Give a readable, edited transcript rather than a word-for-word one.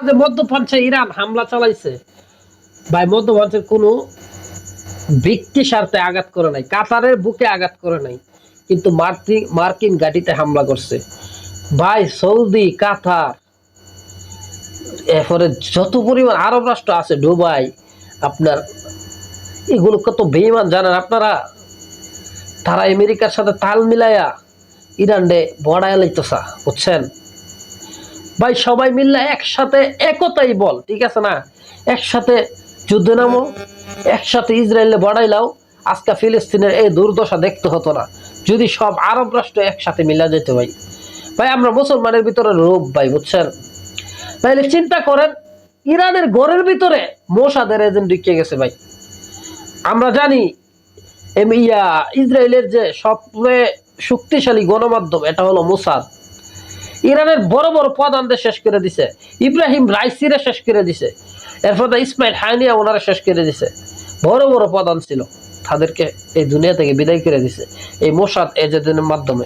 যে মধ্যপ্রাচ্যে ইরান হামলা চালাইছে ভাই, মধ্যপ্রাচ্যের কোনো ব্যক্তি স্বার্থে আঘাত করে নাই, কাতারের বুকে আঘাত করে নাই, কিন্তু মার্কিন ঘাঁটিতে হামলা করছে ভাই। সৌদি, কাতার, এরপরে যত পরিমাণ আরব রাষ্ট্র আছে, দুবাই, আপনার এগুলো কত বেঈমান জানেন আপনারা? তারা আমেরিকার সাথে তাল মিলাইয়া ইরানরে বড়ায় লাইতেছা, বুঝছেন ভাই? সবাই মিললে একসাথে একতাই বল, ঠিক আছে না? একসাথে যুদ্ধে নামো, একসাথে ইসরায়েলে বড়াইলাও, আজকে ফিলিস্তিনের এই দুর্দশা দেখতে হতো না যদি সব আরব রাষ্ট্র একসাথে মিলা যেত ভাই। ভাই আমরা মুসলমানের ভিতরে রূপ ভাই, বুঝছেন? তাইলে চিন্তা করেন, ইরানের ঘরের ভিতরে মোসাদের এজেন্ট ঢুকে গেছে ভাই। আমরা জানি ইসরায়েলের যে সবচেয়ে শক্তিশালী গণমাধ্যম এটা হলো মোসাদ। ইরানের বড় বড় প্রধানদের শেষ করে দিছে, ইব্রাহিম রাইসিরে শেষ করে দিছে, এরপর ইসমাইল হানিয়া ওনারা শেষ করে দিছে। বড় বড় প্রধান ছিল, তাদেরকে এই দুনিয়া থেকে বিদায় করে দিছে এই মোসাদ এজেন্টের মাধ্যমে।